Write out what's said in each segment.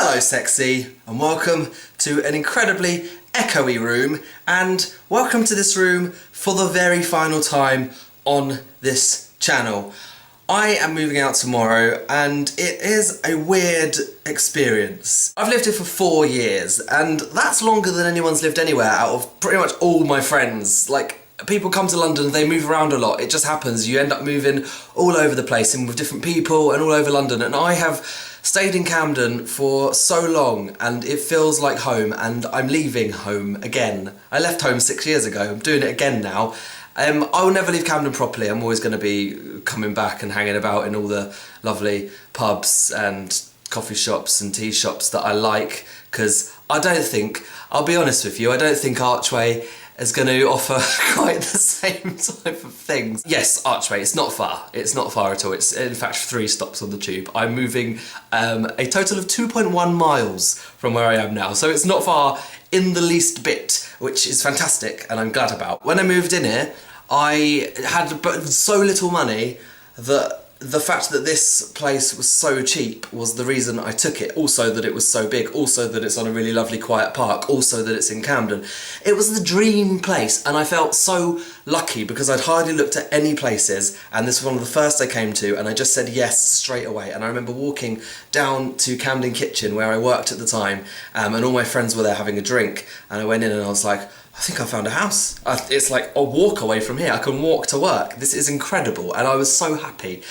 Hello sexy, and welcome to an incredibly echoey room, and welcome to this room for the very final time on this channel. I am moving out tomorrow and it is a weird experience. I've lived here for 4 years and that's longer than anyone's lived anywhere out of pretty much all my friends. Like, people come to London, they move around a lot, it just happens. You end up moving all over the place and with different people and all over London, and I have stayed in Camden for so long and it feels like home, and I'm leaving home again. I left home 6 years ago, I'm doing it again now. I will never leave Camden properly. I'm always going to be coming back and hanging about in all the lovely pubs and coffee shops and tea shops that I like, because I'll be honest with you, I don't think Archway is going to offer quite the same type of things. Yes, Archway, it's not far at all. It's in fact 3 stops on the tube. I'm moving a total of 2.1 miles from where I am now, so it's not far in the least bit, which is fantastic and I'm glad about. When I moved in here, I had so little money that the fact that this place was so cheap was the reason I took it. Also that it was so big, also that it's on a really lovely quiet park, also that it's in Camden. It was the dream place, and I felt so lucky because I'd hardly looked at any places, and this was one of the first I came to, and I just said yes straight away. And I remember walking down to Camden Kitchen where I worked at the time, and all my friends were there having a drink, and I went in and I was like, I think I found a house. It's like a walk away from here. I can walk to work. This is incredible. And I was so happy.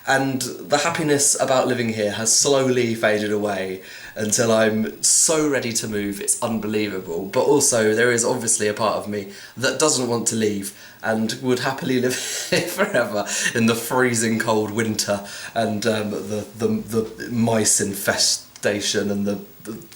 And the happiness about living here has slowly faded away until I'm so ready to move. It's unbelievable. But also there is obviously a part of me that doesn't want to leave and would happily live here forever in the freezing cold winter and the mice infestation and the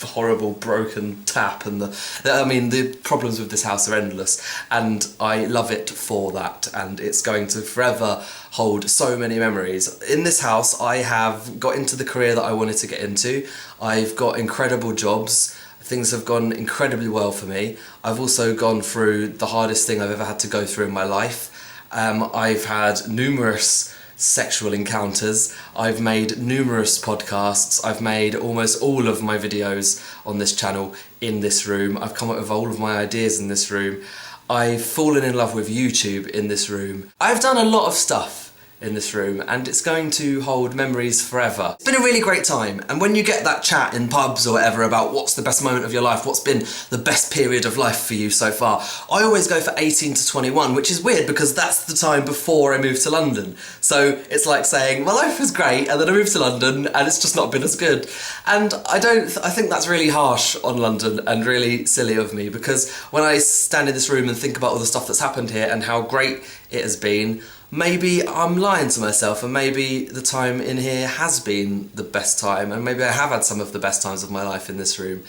horrible broken tap and the problems with this house are endless, and I love it for that, and it's going to forever hold so many memories. In this house I have got into the career that I wanted to get into. I've got incredible jobs. Things have gone incredibly well for me. I've also gone through the hardest thing I've ever had to go through in my life. I've had numerous sexual encounters, I've made numerous podcasts, I've made almost all of my videos on this channel in this room, I've come up with all of my ideas in this room, I've fallen in love with YouTube in this room. I've done a lot of stuff in this room and it's going to hold memories forever. It's been a really great time, and when you get that chat in pubs or whatever about what's the best moment of your life, what's been the best period of life for you so far, I always go for 18 to 21, which is weird because that's the time before I moved to London. So it's like saying my life was great and then I moved to London and it's just not been as good. And I think that's really harsh on London and really silly of me, because when I stand in this room and think about all the stuff that's happened here and how great it has been, maybe I'm lying to myself, and maybe the time in here has been the best time, and maybe I have had some of the best times of my life in this room.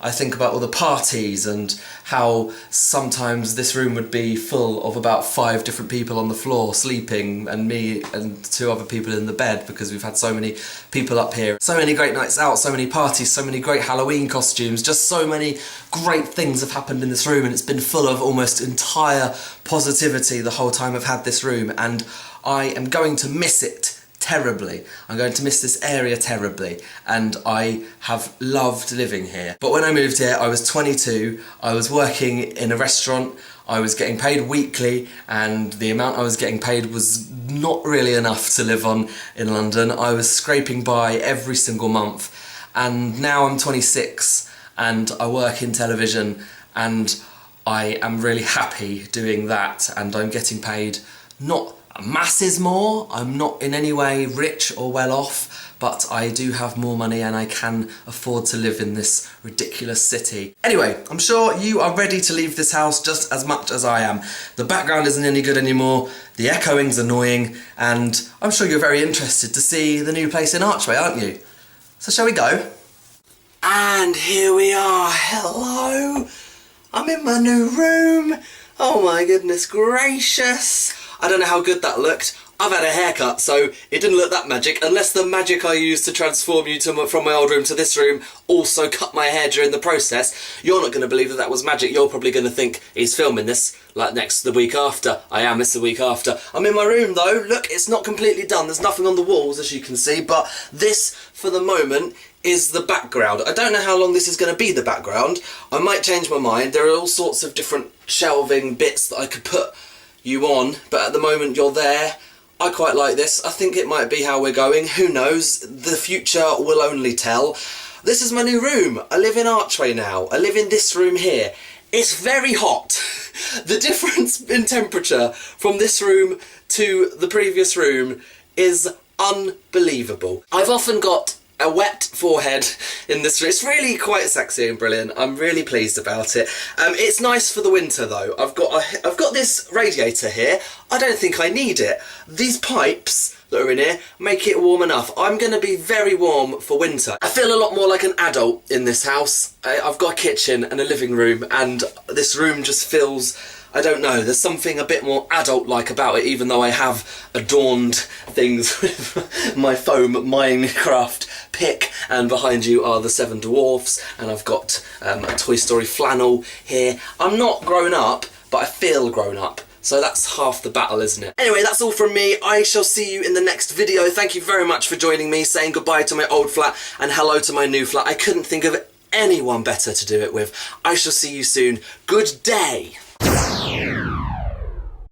I think about all the parties and how sometimes this room would be full of about 5 different people on the floor sleeping, and me and 2 other people in the bed, because we've had so many people up here. So many great nights out, so many parties, so many great Halloween costumes, just so many great things have happened in this room, and it's been full of almost entire positivity the whole time I've had this room, and I am going to miss it terribly. I'm going to miss this area terribly, and I have loved living here. But when I moved here I was 22, I was working in a restaurant, I was getting paid weekly, and the amount I was getting paid was not really enough to live on in London. I was scraping by every single month, and now I'm 26 and I work in television and I am really happy doing that, and I'm getting paid not masses more. I'm not in any way rich or well off, but I do have more money and I can afford to live in this ridiculous city. Anyway, I'm sure you are ready to leave this house just as much as I am. The background isn't any good anymore, the echoing's annoying, and I'm sure you're very interested to see the new place in Archway, aren't you? So shall we go? And here we are. Hello! I'm in my new room. Oh my goodness gracious. I don't know how good that looked. I've had a haircut, so it didn't look that magic, unless the magic I used to transform you from my old room to this room also cut my hair during the process. You're not going to believe that that was magic. You're probably going to think he's filming this like the week after. I am, it's the week after. I'm in my room though. Look, it's not completely done. There's nothing on the walls, as you can see, but this, for the moment, is the background. I don't know how long this is going to be the background. I might change my mind. There are all sorts of different shelving bits that I could put you on, but at the moment you're there. I quite like this. I think it might be how we're going. Who knows? The future will only tell. This is my new room. I live in Archway now. I live in this room here. It's very hot. The difference in temperature from this room to the previous room is unbelievable. I've often got a wet forehead in this room. It's really quite sexy and brilliant. I'm really pleased about it. It's nice for the winter though. I've got this radiator here. I don't think I need it. These pipes that are in here make it warm enough. I'm going to be very warm for winter. I feel a lot more like an adult in this house. I've got a kitchen and a living room, and this room just feels, I don't know, there's something a bit more adult-like about it, even though I have adorned things with my foam Minecraft pick, and behind you are the 7 Dwarfs, and I've got a Toy Story flannel here. I'm not grown up, but I feel grown up. So that's half the battle, isn't it? Anyway, that's all from me. I shall see you in the next video. Thank you very much for joining me, saying goodbye to my old flat and hello to my new flat. I couldn't think of anyone better to do it with. I shall see you soon. Good day.